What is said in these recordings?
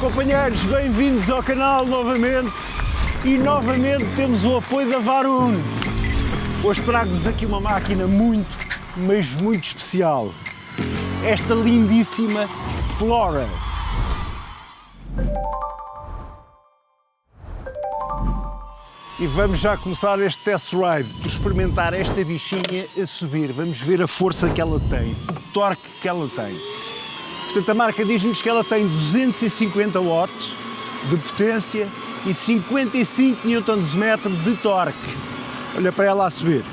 Companheiros, bem-vindos ao canal novamente e novamente temos o apoio da Varun. Hoje trago-vos aqui uma máquina muito, mas muito especial. Esta lindíssima Flora. E vamos já começar este test ride por experimentar esta bichinha a subir. Vamos ver a força que ela tem, o torque que ela tem. Portanto, a marca diz-nos que ela tem 250 watts de potência e 55 Nm de torque. Olha para ela a subir.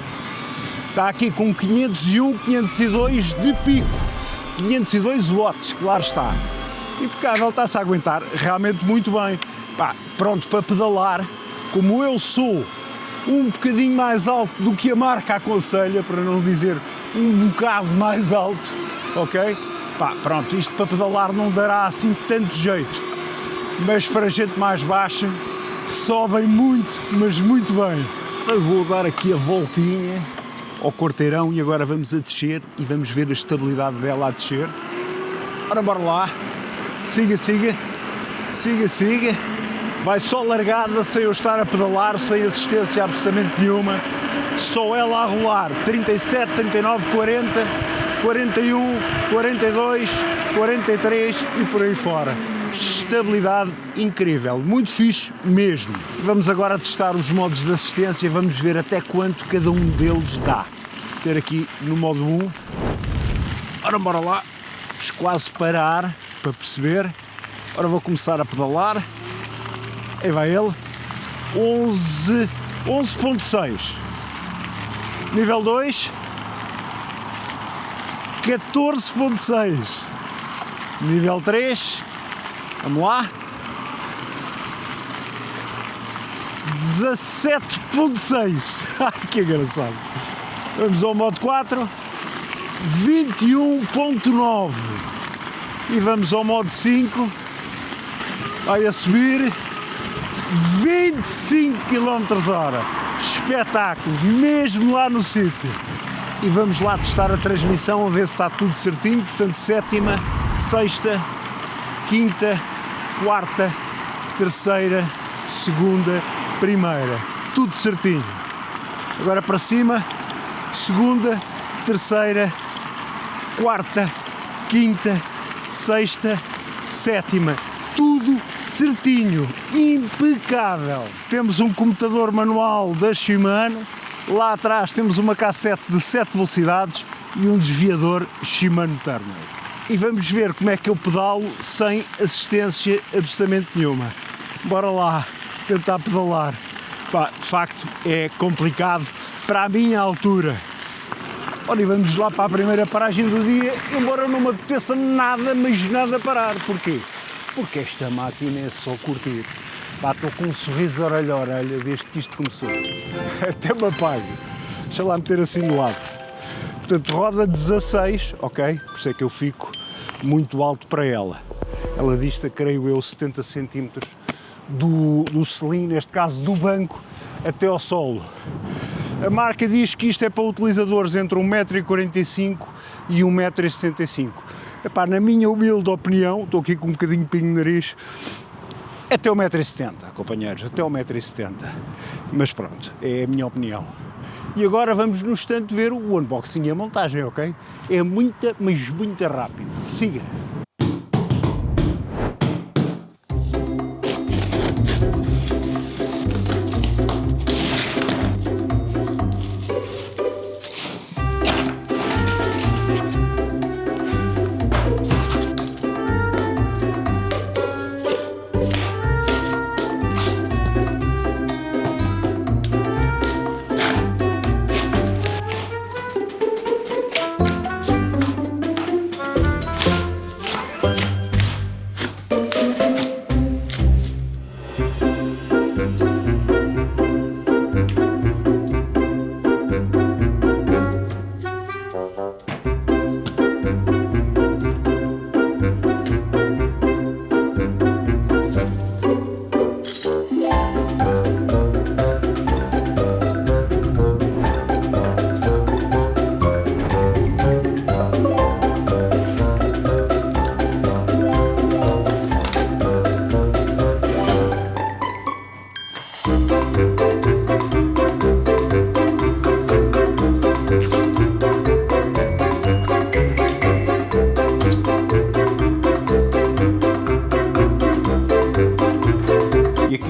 Está aqui com 501, 502 de pico. 502 watts, claro está. Impecável, está-se a aguentar realmente muito bem. Pronto para pedalar. Como eu sou um bocadinho mais alto do que a marca aconselha, para não dizer um bocado mais alto, ok? Pronto, isto para pedalar não dará assim tanto jeito, mas para gente mais baixa sobem muito, mas muito bem. Eu vou dar aqui a voltinha ao quarteirão e agora vamos a descer e vamos ver a estabilidade dela a descer. Ora, bora lá, siga, siga, siga, siga. Vai só largada, sem eu estar a pedalar, sem assistência absolutamente nenhuma, só ela a rolar, 37, 39, 40, 41, 42, 43 e por aí fora. Estabilidade incrível, muito fixe mesmo. Vamos agora testar os modos de assistência, vamos ver até quanto cada um deles dá. Vou ter aqui no modo 1, ora bora lá, vamos quase parar para perceber, ora vou começar a pedalar. Aí vai ele, 11.6, nível 2, 14.6, nível 3, vamos lá, 17.6, que engraçado, vamos ao modo 4, 21.9 e vamos ao modo 5, vai a subir, 25 km/h, espetáculo, mesmo lá no sítio. E vamos lá testar a transmissão, a ver se está tudo certinho, portanto, sétima, sexta, quinta, quarta, terceira, segunda, primeira, tudo certinho. Agora para cima, segunda, terceira, quarta, quinta, sexta, sétima. Tudo certinho, impecável. Temos um comutador manual da Shimano, lá atrás temos uma cassete de 7 velocidades e um desviador Shimano Turner. E vamos ver como é que eu pedalo sem assistência absolutamente nenhuma. Bora lá tentar pedalar. De facto é complicado para a minha altura. Ora, e vamos lá para a primeira paragem do dia, embora não me apeteça nada, mas nada parar. Porquê? Porque esta máquina é só curtir. Estou com um sorriso orelha a orelha desde que isto começou. Até me apago. Deixa lá meter assim do lado. Portanto, roda 16, ok? Por isso é que eu fico muito alto para ela. Ela dista, creio eu, 70 cm do selim, neste caso do banco, até ao solo. A marca diz que isto é para utilizadores entre 1,45 m e 1,75 m. Na minha humilde opinião, estou aqui com um bocadinho de pingo no nariz, até 1,70 m, companheiros, até 1,70 m. Mas pronto, é a minha opinião. E agora vamos no instante ver o unboxing e a montagem, ok? É muita, mas muito rápido. Siga!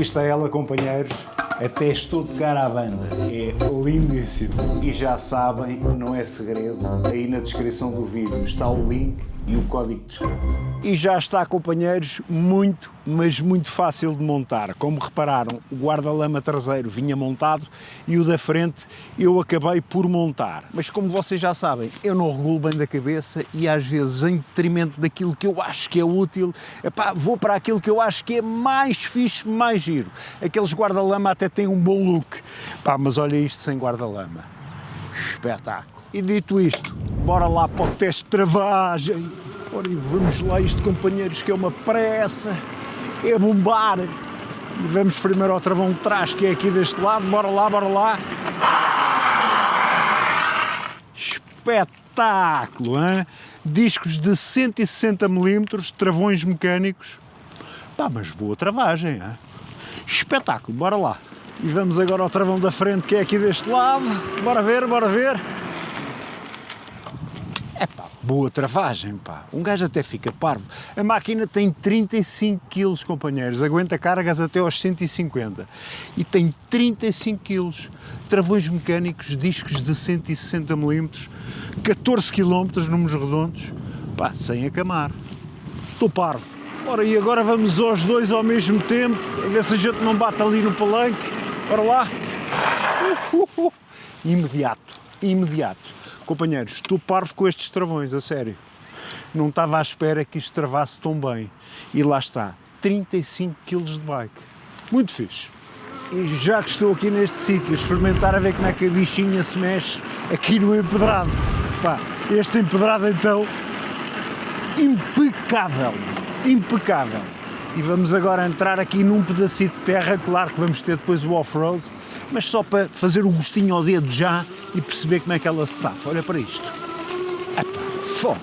Aqui está ela, companheiros. Até estou de cara à banda. É lindíssimo. E já sabem, não é segredo, aí na descrição do vídeo está o link e o código de desconto. E já está, companheiros, muito, mas muito fácil de montar. Como repararam, o guarda-lama traseiro vinha montado e o da frente eu acabei por montar. Mas como vocês já sabem, eu não regulo bem da cabeça e às vezes, em detrimento daquilo que eu acho que é útil, epá, vou para aquilo que eu acho que é mais fixe, mais giro. Aqueles guarda-lama até têm um bom look. Pá, mas olha isto sem guarda-lama. Espetáculo. E dito isto, bora lá para o teste de travagem. Ora, e vamos lá isto, companheiros, que é uma pressa, é bombar. E vamos primeiro ao travão de trás, que é aqui deste lado, bora lá, bora lá. Espetáculo, hein? Discos de 160 mm, travões mecânicos. Pá, mas boa travagem, hein? Espetáculo, bora lá. E vamos agora ao travão da frente, que é aqui deste lado, bora ver, bora ver. Epá, boa travagem, pá. Um gajo até fica parvo. A máquina tem 35 kg, companheiros. Aguenta cargas até aos 150. E tem 35 kg. Travões mecânicos, discos de 160 mm, 14 km, números redondos. Pá, sem acamar. Estou parvo. Ora, e agora vamos aos dois ao mesmo tempo, a ver se a gente não bate ali no palanque. Bora lá. Imediato, imediato. Companheiros, estou parvo com estes travões, a sério. Não estava à espera que isto travasse tão bem. E lá está, 35 kg de bike. Muito fixe. E já que estou aqui neste sítio, experimentar a ver como é que a bichinha se mexe aqui no empedrado. Pá, este empedrado então, impecável, impecável. E vamos agora entrar aqui num pedacito de terra, claro que vamos ter depois o off-road, mas só para fazer o gostinho ao dedo já e perceber como é que ela se safa. Olha para isto. Epá, foda.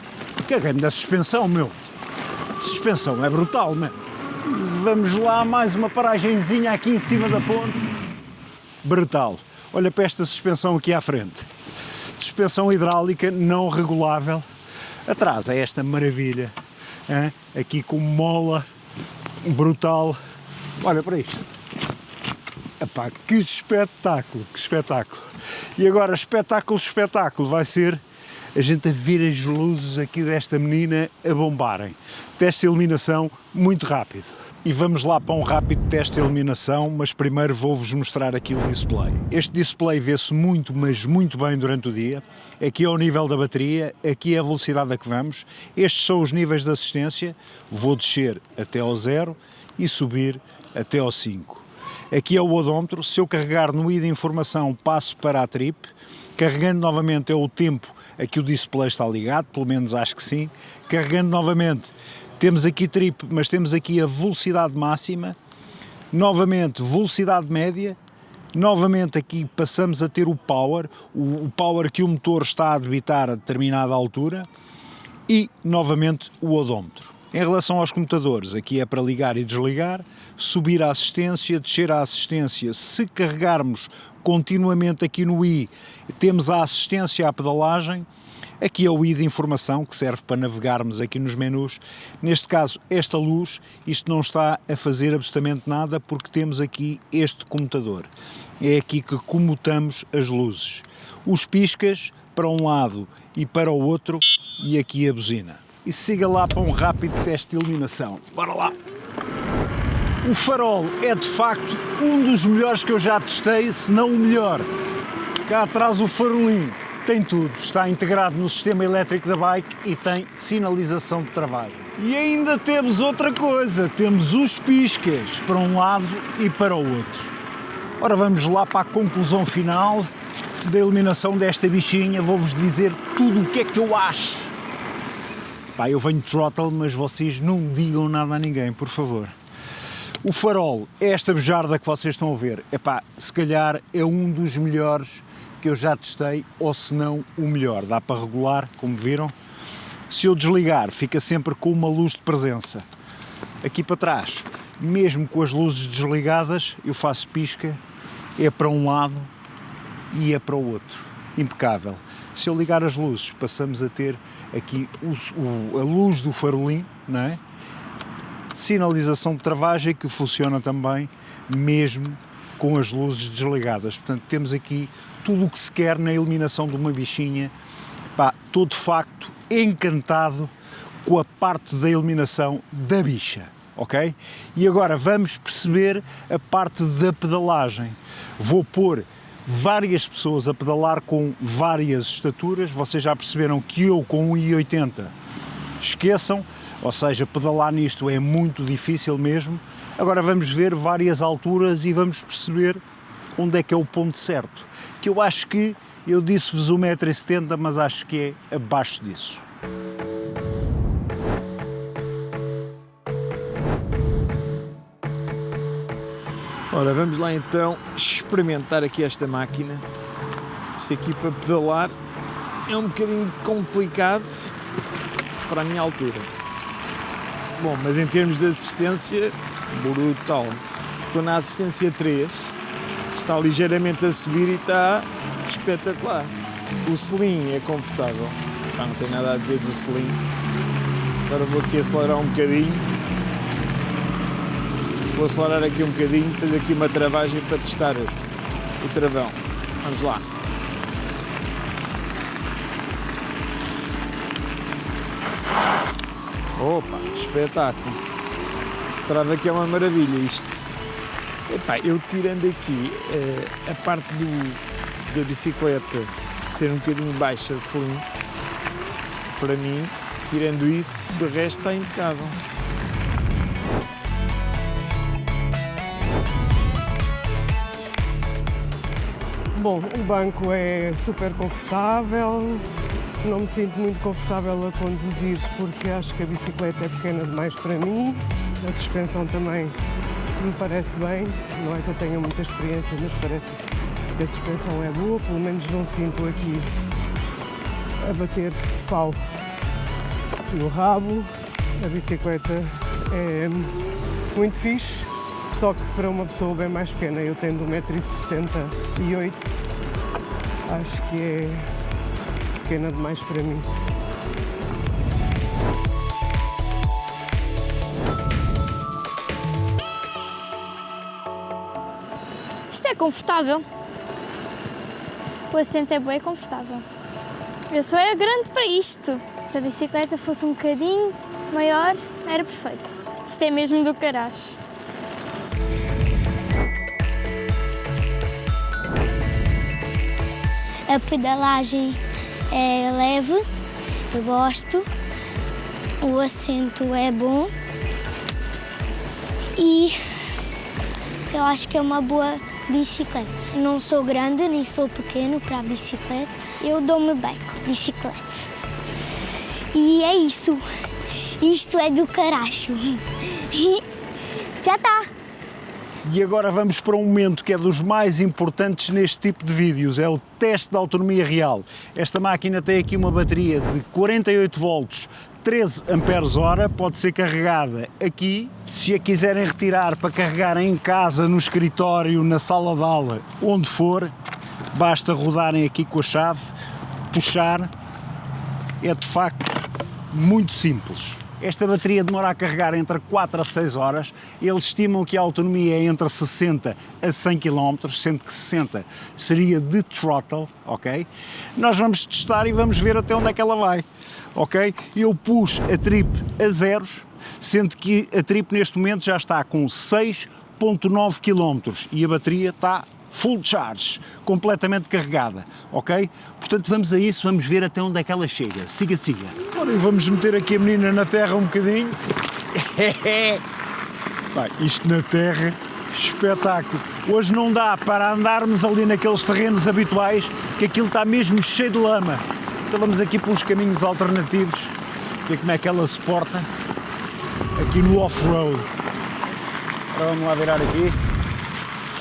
Que é grande a suspensão, meu. Suspensão é brutal, meu. Vamos lá, mais uma paragenzinha aqui em cima da ponte. Brutal. Olha para esta suspensão aqui à frente. Suspensão hidráulica não regulável. Atrás é esta maravilha. Hein? Aqui com mola. Brutal. Olha para isto. Epá, que espetáculo, que espetáculo. E agora, espetáculo vai ser a gente a ver as luzes aqui desta menina a bombarem. Teste de iluminação muito rápido. E vamos lá para um rápido teste de iluminação, mas primeiro vou-vos mostrar aqui o display. Este display vê-se muito, mas muito bem durante o dia. Aqui é o nível da bateria, aqui é a velocidade a que vamos. Estes são os níveis de assistência. Vou descer até ao 0 e subir até ao 5. Aqui é o odómetro, se eu carregar no i de informação passo para a trip, carregando novamente é o tempo a que o display está ligado, pelo menos acho que sim, carregando novamente temos aqui trip, mas temos aqui a velocidade máxima, novamente velocidade média, novamente aqui passamos a ter o power que o motor está a debitar a determinada altura e novamente o odómetro. Em relação aos comutadores, aqui é para ligar e desligar, subir a assistência, descer a assistência. Se carregarmos continuamente aqui no i, temos a assistência à pedalagem. Aqui é o i de informação, que serve para navegarmos aqui nos menus. Neste caso, esta luz, isto não está a fazer absolutamente nada porque temos aqui este comutador. É aqui que comutamos as luzes. Os piscas para um lado e para o outro e aqui a buzina. E siga lá para um rápido teste de iluminação. Bora lá! O farol é de facto um dos melhores que eu já testei, se não o melhor. Cá atrás o farolinho tem tudo, está integrado no sistema elétrico da bike e tem sinalização de trabalho. E ainda temos outra coisa, temos os piscas para um lado e para o outro. Ora, vamos lá para a conclusão final da iluminação desta bichinha, vou-vos dizer tudo o que é que eu acho. Pá, eu venho de throttle, mas vocês não digam nada a ninguém, por favor. O farol, esta bujarda que vocês estão a ver, epá, se calhar é um dos melhores que eu já testei, ou se não o melhor. Dá para regular, como viram. Se eu desligar, fica sempre com uma luz de presença. Aqui para trás, mesmo com as luzes desligadas, eu faço pisca, é para um lado e é para o outro. Impecável. Se eu ligar as luzes, passamos a ter aqui a luz do farolim, não é? Sinalização de travagem que funciona também mesmo com as luzes desligadas. Portanto, temos aqui tudo o que se quer na iluminação de uma bichinha. Pá, estou de facto encantado com a parte da iluminação da bicha, ok? E agora vamos perceber a parte da pedalagem. Vou pôr várias pessoas a pedalar com várias estaturas. Vocês já perceberam que eu com 1,80 esqueçam, ou seja, pedalar nisto é muito difícil mesmo. Agora vamos ver várias alturas e vamos perceber onde é que é o ponto certo. Que eu acho que, eu disse-vos 1,70 m, mas acho que é abaixo disso. Ora, vamos lá então experimentar aqui esta máquina. Isto aqui para pedalar é um bocadinho complicado para a minha altura. Bom, mas em termos de assistência, brutal. Estou na assistência 3, está ligeiramente a subir e está espetacular. O selim é confortável, não tem nada a dizer do selim. Agora vou aqui acelerar um bocadinho. Vou acelerar aqui um bocadinho, fazer aqui uma travagem para testar o travão. Vamos lá. Opa, espetáculo. Trava que é uma maravilha isto. Epá, eu tirando aqui a parte da bicicleta ser um bocadinho baixa, o selim, para mim, tirando isso, de resto está impecável. Bom, o banco é super confortável, não me sinto muito confortável a conduzir porque acho que a bicicleta é pequena demais para mim, a suspensão também me parece bem, não é que eu tenha muita experiência, mas parece que a suspensão é boa, pelo menos não sinto aqui a bater pau no rabo, a bicicleta é muito fixe. Só que para uma pessoa bem mais pequena, eu tendo 1,68 m, acho que é pequena demais para mim. Isto é confortável. O assento é bem confortável. Eu sou grande para isto. Se a bicicleta fosse um bocadinho maior, era perfeito. Isto é mesmo do caraço. A pedalagem é leve, eu gosto, o assento é bom e eu acho que é uma boa bicicleta. Não sou grande nem sou pequeno para a bicicleta, eu dou-me bem com a bicicleta. E é isso, isto é do caracho. Já está. E agora vamos para um momento que é dos mais importantes neste tipo de vídeos, é o teste de autonomia real. Esta máquina tem aqui uma bateria de 48 volts, 13 amperes-hora, pode ser carregada aqui. Se a quiserem retirar para carregar em casa, no escritório, na sala de aula, onde for, basta rodarem aqui com a chave, puxar, é de facto muito simples. Esta bateria demora a carregar entre 4 a 6 horas, eles estimam que a autonomia é entre 60 a 100 km, sendo que 60 seria de throttle, ok? Nós vamos testar e vamos ver até onde é que ela vai, ok? Eu pus a trip a zeros, sendo que a trip neste momento já está com 6,9 km e a bateria está full charge, completamente carregada, ok? Portanto, vamos a isso, vamos ver até onde é que ela chega. Siga, siga. Ora, e vamos meter aqui a menina na terra um bocadinho. Pá, isto na terra, espetáculo. Hoje não dá para andarmos ali naqueles terrenos habituais, que aquilo está mesmo cheio de lama. Então vamos aqui para uns caminhos alternativos, ver como é que ela se porta aqui no off-road. Agora vamos lá virar aqui.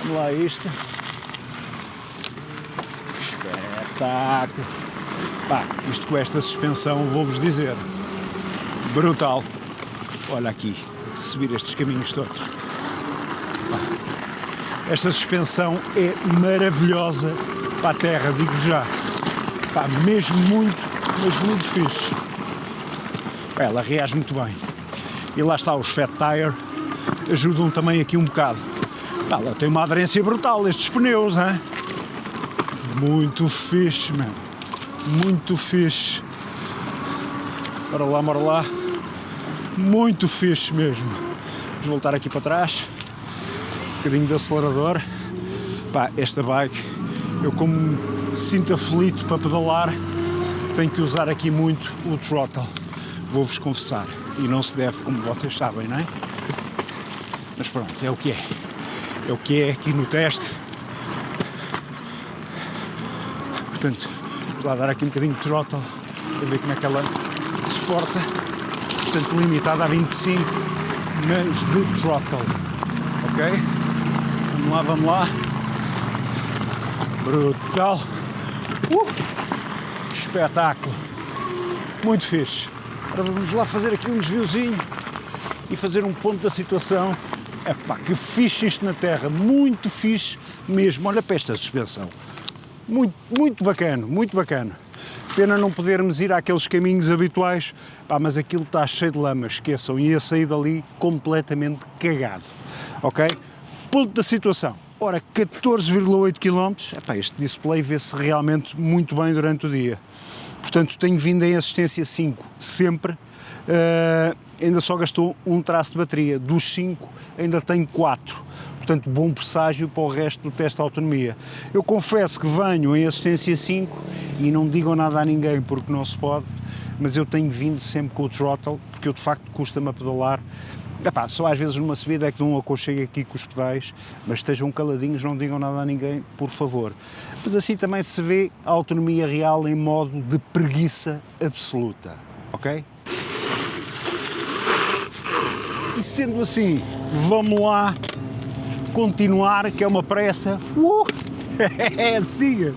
Vamos lá a isto. Espetáculo! Pá, isto com esta suspensão, vou-vos dizer, brutal. Olha aqui, subir estes caminhos todos. Pá, esta suspensão é maravilhosa para a terra, digo já. Pá, mesmo muito, mas muito fixe. Pá, ela reage muito bem. E lá está, os Fat Tire ajudam também aqui um bocado. Ela tem uma aderência brutal, estes pneus, hein? Muito fixe, mano. Muito fixe. Bora lá. Muito fixe mesmo. Vamos voltar aqui para trás. Um bocadinho de acelerador. Pá, esta bike, eu como me sinto aflito para pedalar, tenho que usar aqui muito o throttle. Vou-vos confessar. E não se deve, como vocês sabem, não é? Mas pronto, é o que é. É o que é aqui no teste. Portanto, vamos lá dar aqui um bocadinho de throttle para ver como é que ela se porta. Portanto, limitada a 25, mas de throttle. Ok? Vamos lá. Brutal. Espetáculo. Muito fixe. Agora vamos lá fazer aqui um desviozinho e fazer um ponto da situação. Epá, que fixe isto na terra. Muito fixe mesmo. Olha para esta suspensão. Muito bacana, muito bacana. Pena não podermos ir àqueles caminhos habituais, pá, mas aquilo está cheio de lama, esqueçam, ia sair dali completamente cagado, ok? Ponto da situação. Ora, 14,8 km, epá, este display vê-se realmente muito bem durante o dia. Portanto, tenho vindo em assistência 5, sempre. Ainda só gastou um traço de bateria, dos 5 ainda tenho 4. Portanto, bom presságio para o resto do teste de autonomia. Eu confesso que venho em assistência 5 e não digam nada a ninguém porque não se pode, mas eu tenho vindo sempre com o throttle, porque eu de facto custa-me a pedalar. Epá, só às vezes numa subida é que dou um aconchego aqui com os pedais, mas estejam caladinhos, não digam nada a ninguém, por favor. Mas assim também se vê a autonomia real em modo de preguiça absoluta, ok? E sendo assim, vamos lá continuar, que é uma pressa. Siga!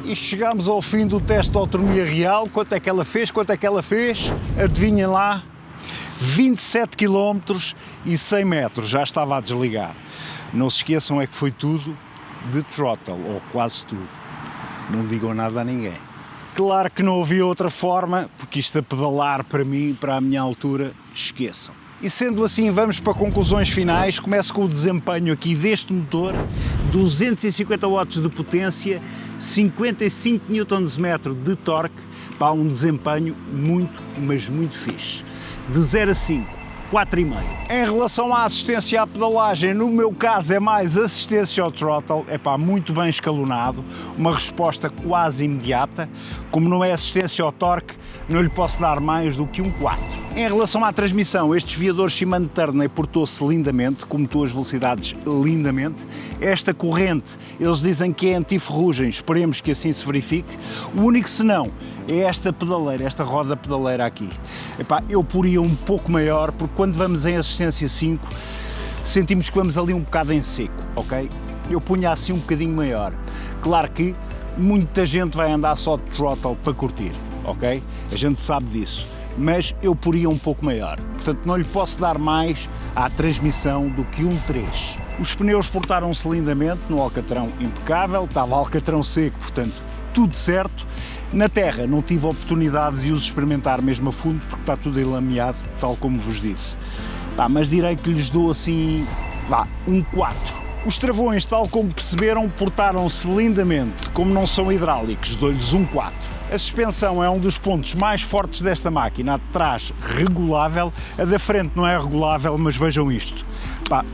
E chegamos ao fim do teste de autonomia real. Quanto é que ela fez? Adivinhem lá, 27 km e 100 metros, já estava a desligar. Não se esqueçam é que foi tudo de throttle, ou quase tudo. Não digam nada a ninguém. Claro que não havia outra forma, porque isto a pedalar para mim, para a minha altura, esqueçam. E sendo assim, vamos para conclusões finais. Começo com o desempenho aqui deste motor, 250 watts de potência, 55 Nm de torque, para um desempenho muito, mas muito fixe. De 0 a 5, 4,5. Em relação à assistência à pedalagem, no meu caso é mais assistência ao throttle, é pá, muito bem escalonado, uma resposta quase imediata. Como não é assistência ao torque, não lhe posso dar mais do que um 4. Em relação à transmissão, este desviador Shimano Turner portou-se lindamente, comutou as velocidades lindamente. Esta corrente, eles dizem que é anti-ferrugem, esperemos que assim se verifique. O único senão é esta pedaleira, esta roda pedaleira aqui. Epá, eu poria um pouco maior, porque quando vamos em assistência 5, sentimos que vamos ali um bocado em seco, ok? Eu punha assim um bocadinho maior. Claro que muita gente vai andar só de throttle para curtir, ok? A gente sabe disso. Mas eu poria um pouco maior. Portanto, não lhe posso dar mais à transmissão do que um 3. Os pneus portaram-se lindamente, no alcatrão impecável, estava alcatrão seco, portanto, tudo certo. Na terra não tive a oportunidade de os experimentar mesmo a fundo, porque está tudo enlameado, tal como vos disse. Mas direi que lhes dou assim, um 4. Os travões, tal como perceberam, portaram-se lindamente. Como não são hidráulicos, dou-lhes um 4. A suspensão é um dos pontos mais fortes desta máquina. A de trás, regulável. A da frente não é regulável, mas vejam isto.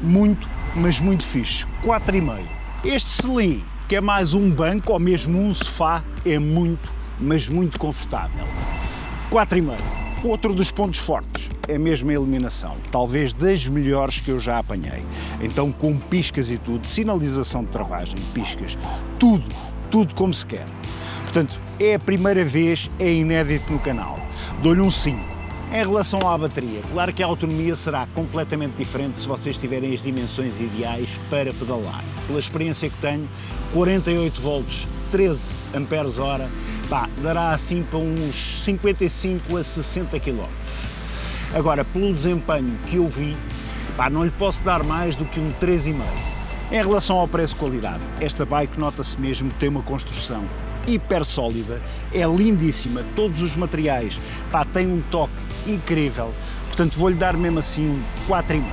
Muito, mas muito fixe. 4,5. Este selim, que é mais um banco ou mesmo um sofá, é muito, mas muito confortável. 4,5. Outro dos pontos fortes é mesmo a iluminação, talvez das melhores que eu já apanhei. Então, com piscas e tudo, sinalização de travagem, piscas, tudo como se quer. Portanto, é a primeira vez, é inédito no canal. Dou-lhe um 5. Em relação à bateria, claro que a autonomia será completamente diferente se vocês tiverem as dimensões ideais para pedalar. Pela experiência que tenho, 48 volts, 13 amperes-hora, dará assim para uns 55 a 60 km. Agora, pelo desempenho que eu vi, não lhe posso dar mais do que um 3,5. Em relação ao preço-qualidade, esta bike nota-se mesmo que tem uma construção hiper sólida, é lindíssima, todos os materiais, tem um toque incrível, portanto vou-lhe dar mesmo assim um 4,5.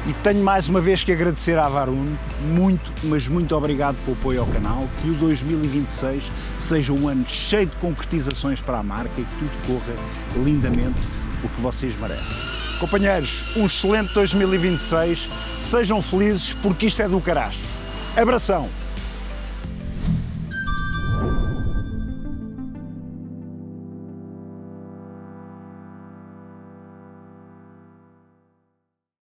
E tenho mais uma vez que agradecer à Varun, muito, mas muito obrigado pelo apoio ao canal, que o 2026 seja um ano cheio de concretizações para a marca e que tudo corra lindamente, o que vocês merecem. Companheiros, um excelente 2026, sejam felizes porque isto é do caraço. Abração!